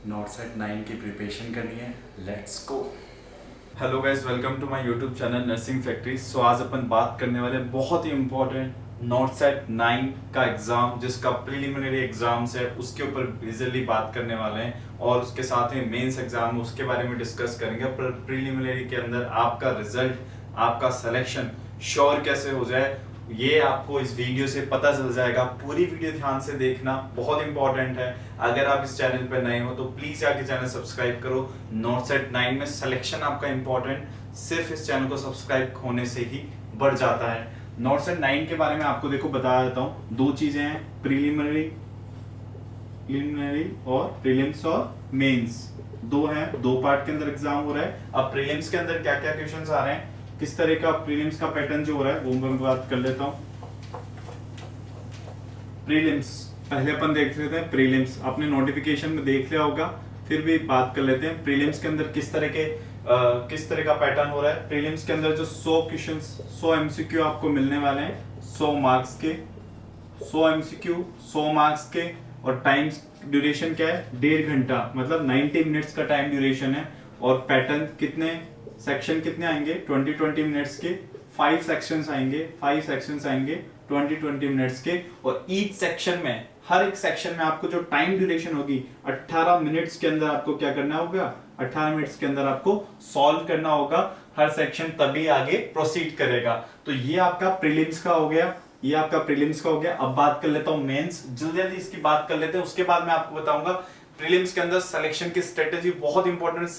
North set 9 की preparation करनी है। Let's go. Hello guys, welcome to my YouTube channel nursing factory. So आज अपन बात करने वाले हैं बहुत ही इम्पोर्टेंट नॉर्थ सेट 9 का एग्जाम, जिसका प्रीलिमिनरी एग्जाम्स है उसके ऊपर बेसिकली बात करने वाले हैं, और उसके साथ ही मेंस एग्जाम उसके बारे में डिस्कस करेंगे। पर प्रीलिमिनरी के अंदर आपका रिजल्ट, आपका सिलेक्शन श्योर कैसे हो जाए, ये आपको इस वीडियो से पता चल जाएगा। पूरी वीडियो ध्यान से देखना, बहुत इंपॉर्टेंट है। अगर आप इस चैनल पर नए हो तो प्लीज आके चैनल सब्सक्राइब करो। नॉर्थ सेट 9 में सिलेक्शन आपका इंपॉर्टेंट सिर्फ इस चैनल को सब्सक्राइब होने से ही बढ़ जाता है। नॉर्थ सेट 9 के बारे में आपको देखो बता देता हूँ। दो चीजें हैं, प्रीलिमिनरी प्रीलिमिनरी और प्रीलिम्स और मेंस। दो हैं, दो पार्ट के अंदर एग्जाम हो रहा है। अब प्रीलिम्स के अंदर क्या क्या क्वेश्चंस आ रहे हैं, किस तरह का प्रीलिम्स का पैटर्न जो हो रहा है वो मैं बात कर लेता हूं। प्रीलिम्स पहले अपन देख लेते हैं। प्रीलिम्स आपने नोटिफिकेशन में देख लिया होगा, फिर भी बात कर लेते हैं। प्रीलिम्स के अंदर किस तरह का पैटर्न हो रहा है। प्रीलिम्स के अंदर जो 100 क्वेश्चंस 100 एमसीक्यू आपको मिलने वाले हैं, 100 मार्क्स के, 100 एमसीक्यू 100 मार्क्स के। और टाइम ड्यूरेशन क्या है, 1.5 घंटा, मतलब 90 मिनट्स का टाइम ड्यूरेशन है। और पैटर्न कितने सेक्शन कितने आएंगे, 20-20 मिनट्स के 5 सेक्शंस आएंगे, 5 सेक्शंस आएंगे 20-20 मिनट्स के। और ईच सेक्शन में, हर एक सेक्शन में आपको जो टाइम ड्यूरेशन होगी 18 मिनट्स के अंदर आपको क्या करना होगा, 18 मिनट्स के अंदर आपको सॉल्व करना होगा हर सेक्शन, तभी आगे प्रोसीड करेगा। तो ये आपका प्रीलिम्स का हो गया, ये आपका प्रीलिम्स का हो गया। अब बात कर लेता हूं मेंस, जल्दी जल्दी इसकी बात कर लेते हैं, उसके बाद मैं आपको बताऊंगा प्रीलिम्स के अंदर सिलेक्शन की स्ट्रेटेजी बहुत इंपॉर्टेंट है।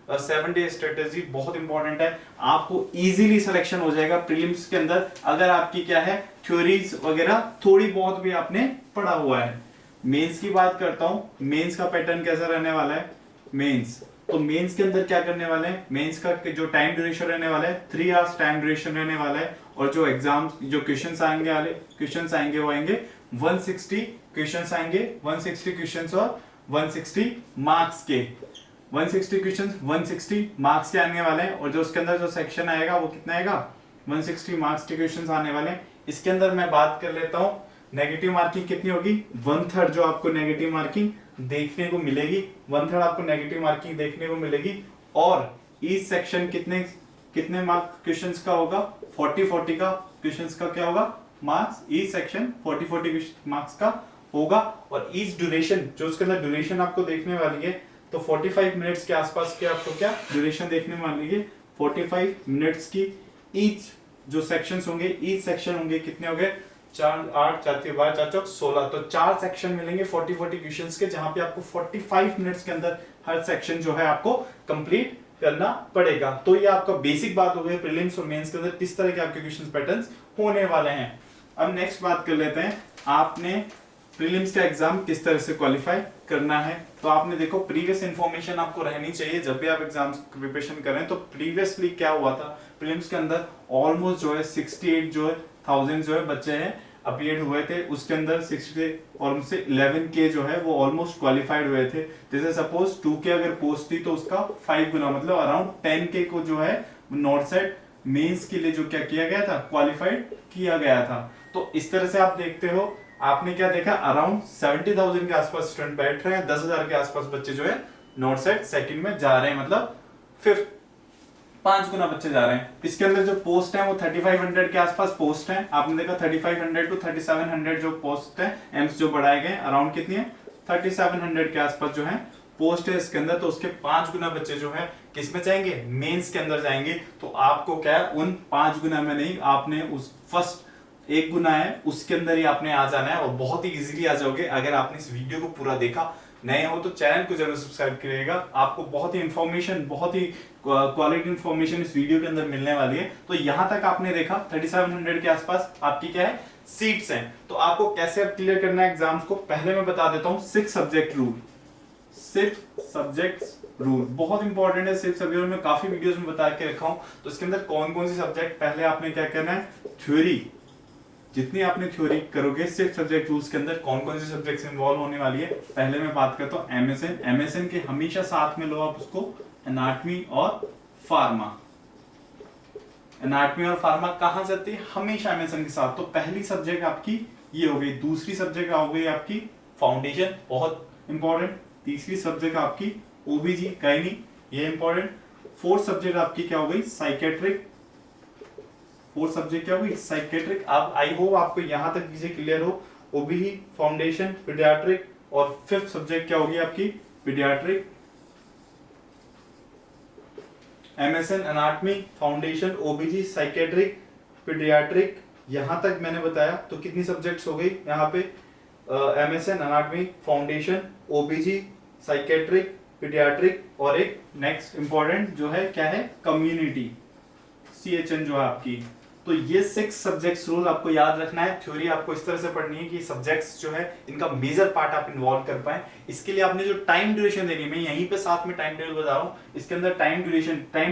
7 डे स्ट्रेटेजी बहुत इंपॉर्टेंट है। आपको इजीली सिलेक्शन हो जाएगा प्रीलिम्स के अंदर अगर आपकी क्या है, थ्योरीज वगैरह थोड़ी बहुत भी आपने पढ़ा हुआ है। मेंस की बात करता हूं, मेंस का पैटर्न कैसा रहने वाला है। मेंस तो मेंस के अंदर क्या करने वाले हैं, मेंस का जो टाइम ड्यूरेशन रहने वाला है 3 आवर्स टाइम ड्यूरेशन रहने वाला है। और जो एग्जाम जो क्वेश्चंस आएंगे वो आएंगे 160 क्वेश्चंस आएंगे, 160 क्वेश्चंस और 160 मार्क्स के। 160 क्वेश्चंस 160 मार्क्स के आने वाले हैं। और जो उसके अंदर जो सेक्शन आएगा वो कितना आएगा, 160 मार्क्स के क्वेश्चंस आने वाले हैं। इसके अंदर मैं बात कर लेता हूं, नेगेटिव मार्किंग कितनी होगी, 1/3 जो आपको नेगेटिव मार्किंग देखने को मिलेगी, 1/3 आपको नेगेटिव मार्किंग देखने को मिलेगी। और ईच सेक्शन कितने मार्क क्वेश्चंस का होगा, 40-40 का क्वेश्चंस का क्या होगा मार्क्स, ईच सेक्शन 40-40 मार्क्स का होगा। और ईच ड्यूरेशन, जो उसके अंदर ड्यूरेशन आपको देखने वाली है, तो 45 मिनट्स के आसपास के आपको क्या ड्यूरेशन देखने वाली है, 45 मिनट्स की। ईच जो सेक्शंस होंगे, ईच सेक्शन होंगे कितने हो गए, 4 8 4 3 12 4 16, तो 4 सेक्शन मिलेंगे 40-40 क्वेश्चंस के, जहां पे आपको 45 मिनट्स के अंदर हर सेक्शन जो है आपको कंप्लीट करना पड़ेगा। तो ये आपका बेसिक बात हो गई प्रीलिम्स और मेंस के अंदर किस तरह के आपके क्वेश्चन पैटर्न्स होने वाले हैं। अब नेक्स्ट बात कर लेते हैं, आपने प्रीलिम्स का एग्जाम किस तरह से क्वालिफाई करना है। तो आपने देखो प्रीवियस इंफॉर्मेशन आपको रहनी चाहिए जब भी आप एग्जाम प्रिपरेशन करें। तो प्रीवियसली क्या हुआ था, प्रीलिम्स के अंदर ऑलमोस्ट जो है 68 जो है 1000 जो है बच्चे हैं अपीयर हुए थे। उसके अंदर 60 और उनसे 11K जो है वो ऑलमोस्ट क्वालिफाइड हुए थे। जैसे सपोज 2K अगर पोस्ट थी तो उसका 5 गुना, मतलब अराउंड 10K को जो है नॉर्थ सेट मेंस के लिए जो क्या किया गया था, क्वालिफाइड किया गया था। तो इस तरह से आप देखते हो, आपने क्या देखा, अराउंड 70,000 के आसपास स्टूडेंट बैठ रहे हैं, 10,000 के आसपास बच्चे जो है नॉर्थ सेट सेकंड में जा रहे हैं, मतलब 5 गुना बच्चे जा रहे हैं। इसके अंदर जो पोस्ट है वो 3500 के आसपास पोस्ट है। आपने देखा 3500 टू 3700 जो पोस्ट है, एम्स जो बढ़ाए गए अराउंड कितनी है, 3700 के आसपास जो है पोस्ट है इसके अंदर। तो उसके 5 गुना बच्चे जो है किसमें जाएंगे, मेंस के अंदर जाएंगे। तो आपको क्या है, उन 5 गुना में नहीं, आपने उस फर्स्ट 1 गुना है उसके अंदर ही आपने आ जाना है, और बहुत ही इजीली आ जाओगे अगर आपने इस वीडियो को पूरा देखा। नए हो तो चैनल को जरूर सब्सक्राइब करिएगा, आपको बहुत ही इंफॉर्मेशन, बहुत ही क्वालिटी इंफॉर्मेशन इस वीडियो के अंदर मिलने वाली है। तो यहां तक आपने देखा 3700 के आसपास आपकी क्या है, सीट्स हैं। तो आपको कैसे अब क्लियर करना है एग्जाम्स को, पहले मैं बता देता हूं 6 सब्जेक्ट रूल। 6 सब्जेक्ट्स रूल बहुत इंपॉर्टेंट है। 6 सब्जेक्ट में काफी वीडियोस में बता के रखा हूं। तो इसके अंदर कौन कौन सी सब्जेक्ट, पहले आपने क्या करना है, थ्योरी, जितनी आपने थ्योरी करोगे 6 सब्जेक्ट रूल्स के अंदर कौन कौन से सब्जेक्ट्स इन्वॉल्व होने वाली है। पहले मैं बात करता हूं एमएसएन के हमेशा साथ में लो आप उसको, एनाटॉमी और फार्मा। एनाटॉमी और फार्मा कहां जाती है, हमेशा एमएसएन के साथ। तो पहली सब्जेक्ट आपकी ये हो गई। दूसरी सब्जेक्ट हो गई आपकी फाउंडेशन, बहुत इंपॉर्टेंट। तीसरी सब्जेक्ट आपकी ओबीजी गायनी, ये इंपॉर्टेंट। फोर्थ सब्जेक्ट आपकी क्या हो गई, साइकेट्रिक। फोर्थ सब्जेक्ट क्या हो गई, साइकेट्रिक। आप आई होप आपको यहां तक चीजें क्लियर हो, ओबीजी, फाउंडेशन, पीडियाट्रिक। और फिफ्थ सब्जेक्ट क्या होगी आपकी, paediatric, MSN anatomy, foundation, ओबीजी, psychiatric, paediatric. यहां तक मैंने बताया तो कितनी सब्जेक्ट्स हो गई यहाँ पे, MSN anatomy, foundation, ओबीजी, psychiatric, paediatric और एक नेक्स्ट इंपॉर्टेंट जो है क्या है, कम्युनिटी, सीएचएन जो है आपकी। तो ये 6 सब्जेक्ट्स रूल आपको याद रखना है। थ्योरी आपको इस तरह से पढ़नी है कि सब्जेक्ट्स जो है इनका मेजर पार्ट आप इन्वॉल्व कर पाए। इसके लिए आपने जो टाइम ड्यूरेशन देनी है, मैं यहीं पे साथ में टाइम टेबल बता रहा हूँ, इसके अंदर टाइम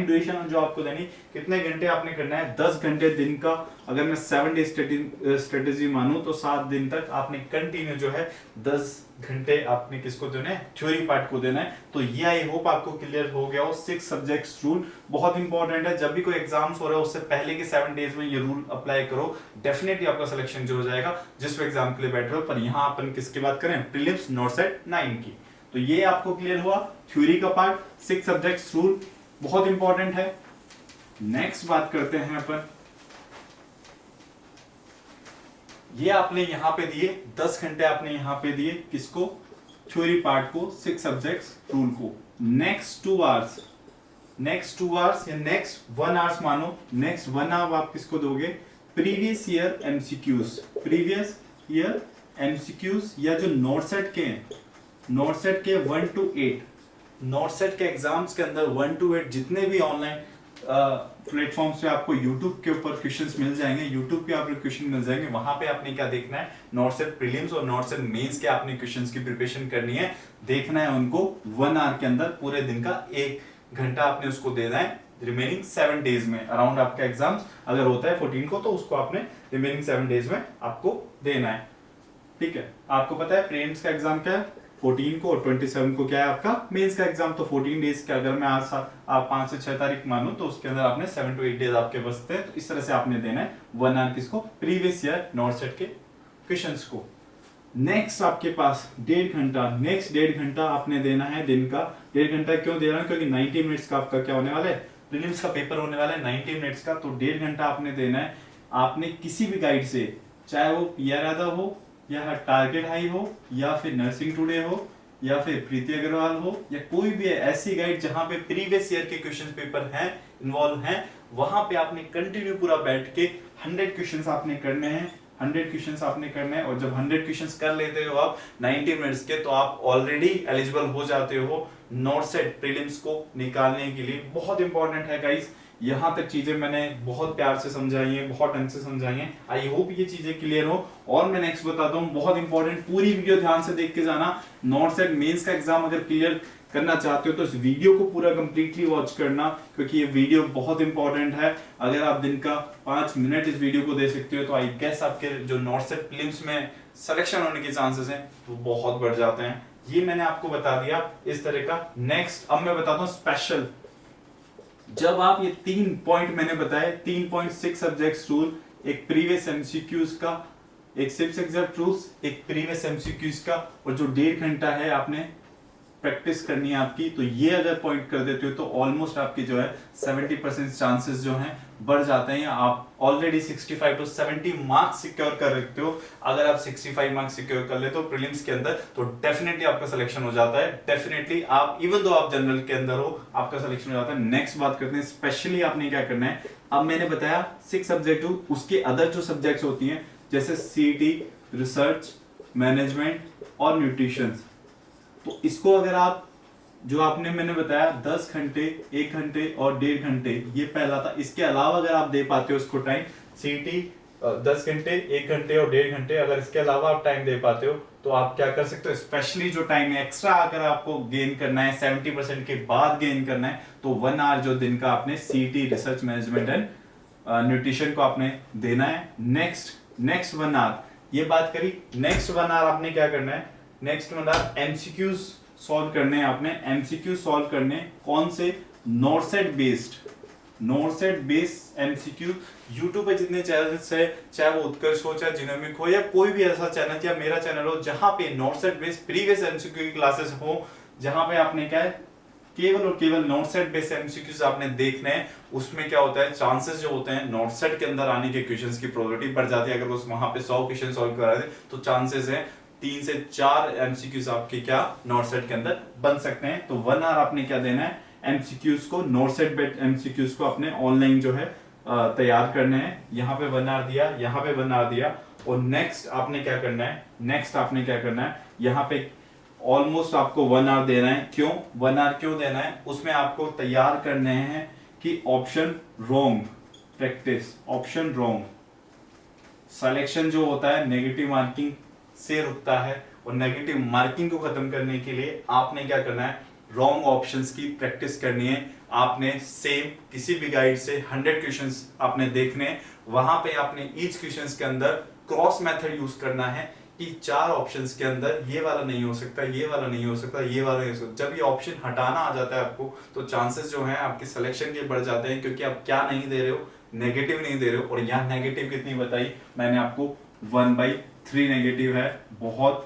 ड्यूरेशन जो आपको देनी, कितने घंटे आपने करना है, 10 घंटे दिन का। अगर मैं 7 डे स्ट्रेटेजी मानूं तो 7 दिन तक आपने कंटिन्यू जो है 10 घंटे आपने किसको देना है, थ्योरी पार्ट को देना है। तो ये आई होप आपको क्लियर हो गया हो। 6 सब्जेक्ट्स रूल बहुत इंपॉर्टेंट है। जब भी कोई एग्जाम्स हो रहा है उससे पहले के 7 डेज में ये रूल अप्लाई करो, डेफिनेटली आपका सिलेक्शन जो हो जाएगा, जिस एग्जाम के लिए बैठ रहे हो। पर यहाँ अपन किसकी बात करें, प्रीलिम्स नॉर्सेट 9 की। तो ये आपको क्लियर हुआ थ्योरी का पार्ट, 6 सब्जेक्ट्स रूल बहुत इंपॉर्टेंट है। नेक्स्ट बात करते हैं अपन, ये आपने यहां पे दिए 10 घंटे आपने यहां पे दिए किसको, थ्योरी पार्ट को, 6 सब्जेक्ट्स रूल को। नेक्स्ट 2 आवर्स या नेक्स्ट 1 आवर्स मानो, नेक्स्ट 1 आवर आप किसको दोगे, प्रीवियस ईयर एमसीक्यूज या जो नॉर्सेट के हैं, नॉर्सेट के 1 to 8, नॉर्सेट के एग्जाम्स के अंदर 1 to 8 जितने भी ऑनलाइन प्लेटफॉर्म्स पे आपको यूट्यूब के ऊपर क्वेश्चंस मिल जाएंगे, यूट्यूब पे आपको क्वेश्चन मिल जाएंगे। वहां पे आपने क्या देखना है, नॉर्सेट प्रीलिम्स और नॉर्सेट मेंस के आपने क्वेश्चंस की प्रिपरेशन करनी है, देखना है उनको 1 आवर के अंदर, पूरे दिन का 1 घंटा आपने उसको देना है। रिमेनिंग 7 डेज में अराउंड आपका एग्जाम्स अगर होता है 14 को, तो उसको आपने रिमेनिंग 7 डेज में आपको देना है। ठीक है, आपको पता है प्रीलिम्स का एग्जाम क्या है 14 को, और 27 को क्या है आपका मेंस का एग्जाम। तो 14 डेज के अगर मैं आज आप 5 से 6 तारीख मानूं तो उसके अंदर आपने 7 to 8 डेज आपके बचते हैं। तो इस तरह से आपने देना है 1 आवर किसको, प्रीवियस ईयर नॉर्सेट के क्वेश्चंस को। नेक्स्ट आपके पास 1.5 घंटा, नेक्स्ट 1.5 घंटा आपने देना है दिन का। 1.5 घंटा क्यों दे रहा हूं, क्योंकि 90 मिनट्स का आपका क्या होने वाला है, प्रीलिम्स का पेपर होने वाला है 90 मिनट्स का। तो 1.5 घंटा आपने देना है। आपने किसी भी गाइड से, चाहे वो पीआर यादव हो या टारगेट हाई हो या फिर नर्सिंग टुडे हो या फिर प्रीति अग्रवाल हो या कोई भी ऐसी गाइड जहां पे प्रीवियस ईयर के क्वेश्चन पेपर हैं, इन्वॉल्व हैं, वहां पे आपने कंटिन्यू पूरा बैठ के 100 क्वेश्चंस आपने करने हैं, 100 क्वेश्चंस आपने करने हैं। और जब 100 क्वेश्चंस कर लेते हो आप 90 मिनट्स के, तो आप ऑलरेडी एलिजिबल हो जाते हो नॉर्सेट प्रीलिम्स को निकालने के लिए। बहुत इंपॉर्टेंट है गाइस, यहां तक चीजें मैंने बहुत प्यार से समझाई हैं, बहुत ढंग से समझाई हैं। आई होप ये चीजें क्लियर हो। और मैं नेक्स्ट बताता हूं, बहुत इंपॉर्टेंट, पूरी वीडियो ध्यान से देख के जाना। नॉर्सेट मेंस का एग्जाम अगर क्लियर करना चाहते हो तो इस वीडियो को पूरा कंप्लीटली वॉच करना, क्योंकि ये वीडियो बहुत इंपॉर्टेंट है। अगर आप दिन का 5 मिनट इस वीडियो को दे सकते हो तो आई गेस आपके जो नॉर्सेट प्रीलिम्स में सिलेक्शन होने के चांसेस हैं वो बहुत बढ़ जाते हैं। ये मैंने आपको बता दिया इस तरह का। नेक्स्ट अब मैं बताता हूँ स्पेशल, जब आप ये 3 पॉइंट मैंने बताए, 3.6 सब्जेक्ट्स रूल, एक प्रीवियस एमसीक्यूज का, एक 6 एग्जैक्ट रूल्स, एक प्रीवियस एमसीक्यूज का, और जो 1.5 घंटा है आपने प्रैक्टिस करनी है आपकी, तो ये अगर पॉइंट कर देते हो तो ऑलमोस्ट आपकी जो है 70% चांसेस जो हैं बढ़ जाते हैं। आप ऑलरेडी 65 to 70 मार्क्स सिक्योर कर रखते हो। अगर आप 65 मार्क्स सिक्योर कर लेते हो प्रीलिम्स के अंदर तो डेफिनेटली आपका सिलेक्शन हो जाता है। डेफिनेटली आप, इवन दो आप जनरल के अंदर हो, आपका सिलेक्शन हो जाता है। नेक्स्ट बात करते हैं स्पेशली आपने क्या करना है। अब मैंने बताया 6 सब्जेक्ट, उसके अदर जो सब्जेक्ट्स होती हैं जैसे सीईटी, रिसर्च, मैनेजमेंट और न्यूट्रिशन, तो इसको अगर आप, जो आपने मैंने बताया 10 घंटे, 1 घंटे और 1.5 घंटे, ये पहला था। इसके अलावा अगर आप दे पाते हो इसको टाइम, सीईटी 10 घंटे, 1 घंटे और 1.5 घंटे, अगर इसके अलावा आप टाइम दे पाते हो तो आप क्या कर सकते हो, स्पेशली जो टाइम है एक्स्ट्रा अगर आपको गेन करना है, 70% के बाद गेन करना है, तो 1 आवर जो दिन का आपने CET, research management and nutrition को आपने देना है। नेक्स्ट 1 आवर, ये बात करी। नेक्स्ट 1 आवर आपने क्या करना है, नेक्स्ट 1 आवर एमसीक्यूज सॉल्व करने हैं आपने। एमसीक्यू सॉल्व करने कौन से, नॉर्सेट बेस्ड एमसीक्यू। यूट्यूब पे जितने चैनल्स है, चाहे वो उत्कर्ष हो, चाहे जिनोमिक हो, या कोई भी ऐसा चैनल या मेरा चैनल हो जहां पे नॉर्सेट बेस्ड प्रीवियस एमसीक्यू की क्लासेस हो, जहां पे आपने क्या है केवल और केवल नॉट सेट बेस्ड एमसीक्यूज आपने देखने हैं। उसमें क्या होता है, चांसेस जो होते हैं नॉट सेट के अंदर आने के क्वेश्चंस की प्रोबेबिलिटी बढ़ जाती है। अगर उस वहां पे 100 क्वेश्चन सॉल्व करा दे तो चांसेस है 3 से 4 एमसीक्यूज आपके क्या नॉट सेट के अंदर बन सकते हैं। तो 1 आवर आपने क्या देना है, एमसीक्यूज को, नॉट सेट बेस्ड एमसीक्यूज को अपने ऑनलाइन जो है तैयार करने हैं। यहाँ पे 1 आवर दिया, यहाँ पे 1 आवर दिया, और नेक्स्ट आपने क्या करना है, नेक्स्ट आपने क्या करना है, यहाँ पे ऑलमोस्ट आपको 1 आवर देना है। क्यों 1 आवर क्यों देना है, उसमें आपको तैयार करने हैं कि option wrong practice, option wrong selection जो होता है नेगेटिव मार्किंग से रुकता है, और नेगेटिव मार्किंग को खत्म करने के लिए आपने क्या करना है, रॉन्ग ऑप्शंस की प्रैक्टिस करनी है। आपने सेम किसी भी गाइड से 100 क्वेश्चंस आपने देखने हैं, वहां पे आपने ईच क्वेश्चंस के अंदर क्रॉस मेथड यूज करना है कि 4 ऑप्शंस के अंदर ये वाला नहीं हो सकता, ये वाला नहीं हो सकता, ये वाला नहीं हो सकता। जब ये ऑप्शन हटाना आ जाता है आपको, तो चांसेस जो हैं आपके सिलेक्शन के बढ़ जाते हैं, क्योंकि आप क्या नहीं दे रहे हो, नेगेटिव नहीं दे रहे हो। और यहाँ नेगेटिव कितनी बताई मैंने आपको, 1/3 नेगेटिव है, बहुत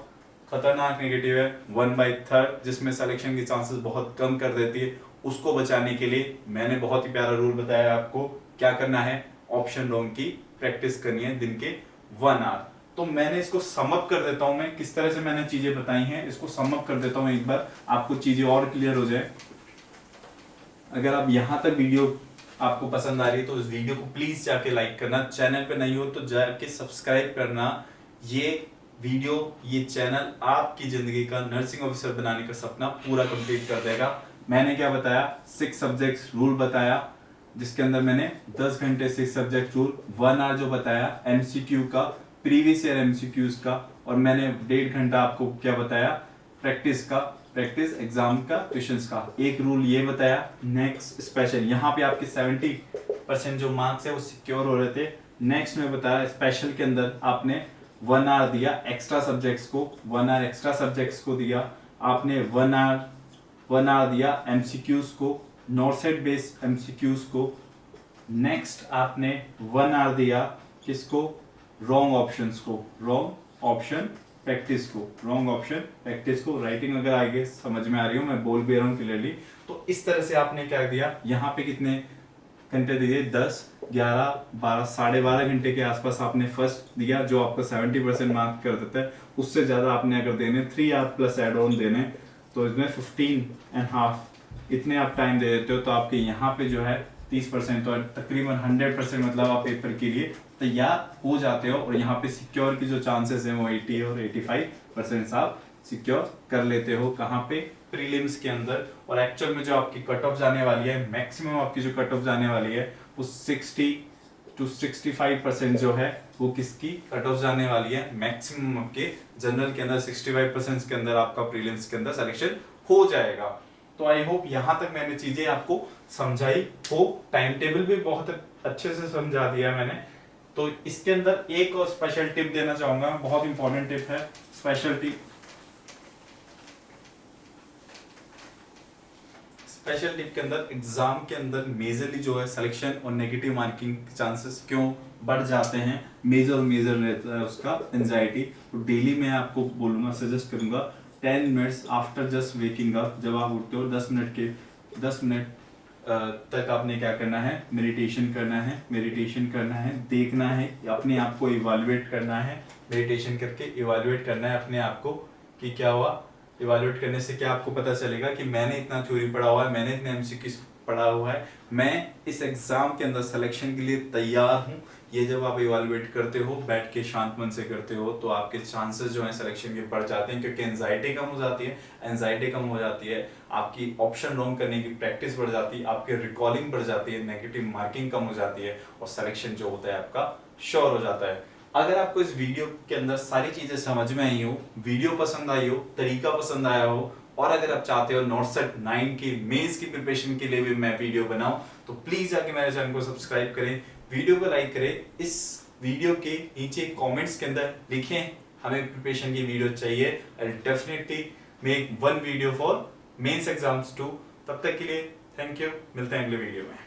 खतरनाक नेगेटिव है। 1/3 जिसमें सिलेक्शन की चांसेस बहुत कम कर देती है। उसको बचाने के लिए मैंने बहुत ही प्यारा रूल बताया आपको, क्या करना है, ऑप्शन रॉन्ग की प्रैक्टिस करनी है दिन के 1 आवर। तो मैंने इसको समअप कर देता हूं, मैं किस तरह से मैंने चीजें बताई हैं इसको समअप कर देता हूं एक बार, आपको चीजें और क्लियर हो जाए। अगर आप यहां तक वीडियो आपको पसंद आ रही है तो इस वीडियो को प्लीज जाके लाइक करना, चैनल पे नहीं हो तो जाके सब्सक्राइब करना। ये वीडियो, ये चैनल आपकी जिंदगी का नर्सिंग ऑफिसर बनाने का सपना पूरा कंप्लीट कर देगा। मैंने क्या बताया, 6 सब्जेक्ट्स रूल बताया, जिसके अंदर मैंने 10 घंटे 6 सब्जेक्ट रूल, 1 आवर जो बताया एमसीक्यू का, प्रीवियस ईयर एमसीक्यूज का, और मैंने 1.5 घंटा आपको क्या बताया, प्रैक्टिस का, प्रैक्टिस एग्जाम का, क्वेश्चंस का। एक रूल ये बताया। नेक्स्ट स्पेशल, यहाँ पे आपके 70% जो मार्क्स है वो सिक्योर हो रहे थे। नेक्स्ट में बताया स्पेशल के अंदर आपने 1 आवर दिया एक्स्ट्रा सब्जेक्ट्स को, 1 आवर एक्स्ट्रा सब्जेक्ट्स को दिया आपने, 1 आवर दिया एमसीक्यूज को, नॉट सेट बेस्ड एमसीक्यूज को। नेक्स्ट आपने 1 आवर दिया किसको, रॉन्ग ऑप्शंस को, रॉन्ग ऑप्शन प्रैक्टिस को, रॉन्ग ऑप्शन प्रैक्टिस को। राइटिंग अगर आगे समझ में आ रही हो, मैं बोल भी रहा हूँ क्लियरली। तो इस तरह से आपने क्या दिया, यहाँ पे कितने घंटे दिए, 10, 11, 12, 12.5 घंटे के आसपास आपने फर्स्ट दिया, जो आपका 70% मार्क कर देता है। उससे ज्यादा आपने अगर देने 3 आवर प्लस एड ऑन देने, तो इसमें 15.5 इतने आप टाइम दे देते हो, तो आपके यहाँ पे जो है 30%, तो तकरीबन 100% मतलब आप पेपर के लिए तैयार हो जाते हो। और यहाँ पे सिक्योर की जो चांसेस हैं वो 80 और 85% आप सिक्योर कर लेते हो। कहाँ पे, प्रीलिम्स के अंदर। और एक्चुअल में जो आपकी कट ऑफ जाने वाली है, मैक्सिमम आपकी जो कट ऑफ जाने वाली है वो 60 to 65% जो है वो किसकी कट ऑफ जाने वाली है। मैक्सिमम आपके जनरल के अंदर 65% के अंदर आपका प्रीलिम्स के अंदर सिलेक्शन हो जाएगा। तो आई होप यहाँ तक मैंने चीजें आपको समझाई हो, टाइम टेबल भी बहुत अच्छे से समझा दिया मैंने। तो इसके अंदर एक और स्पेशल टिप देना चाहूंगा, बहुत इंपॉर्टेंट टिप है, स्पेशल टिप। स्पेशल टिप के अंदर एग्जाम के अंदर मेजरली जो है सिलेक्शन और नेगेटिव मार्किंग के चांसेस क्यों बढ़ जाते हैं, मेजर रहता है उसका एंजाइटी। तो डेली मैं आपको बोलूंगा, सजेस्ट करूंगा 10 minutes after just waking up, जब आप उठते हो 10 मिनट तक आपने क्या करना है, मेडिटेशन करना है, देखना है, अपने आप को इवैल्यूएट करना है। मेडिटेशन करके इवैल्यूएट करना है अपने आप को कि क्या हुआ। इवैल्यूएट करने से क्या आपको पता चलेगा कि मैंने इतना थ्योरी पढ़ा हुआ है, मैंने इतने एमसीक्यूज पढ़ा हुआ है, मैं इस एग्जाम के अंदर सिलेक्शन के लिए तैयार हूँ। ये जब आप इवैल्यूएट करते हो, बैठ के शांत मन से करते हो, तो आपके चांसेस जो है सिलेक्शन के बढ़ जाते हैं, क्योंकि एंजाइटी कम हो जाती है, आपकी ऑप्शन रॉन्ग करने की प्रैक्टिस बढ़ जाती है, आपकी रिकॉलिंग बढ़ जाती है, नेगेटिव मार्किंग कम हो जाती है, और सिलेक्शन जो होता है आपका श्योर हो जाता है। अगर आपको इस वीडियो के अंदर सारी चीजें समझ में आई हो, वीडियो पसंद आई हो, तरीका पसंद आया हो, और अगर आप चाहते हो नॉट सेट 9 की मेंस की प्रिपरेशन के लिए भी मैं वीडियो बनाऊं, तो प्लीज आके मेरे चैनल को सब्सक्राइब करें, वीडियो को लाइक करें। इस वीडियो के नीचे कमेंट्स के अंदर लिखें हमें प्रिपरेशन की वीडियो चाहिए। I will definitely make 1 video for mains exams 2। तब तक के लिए थैंक यू, मिलते हैं अगले वीडियो में।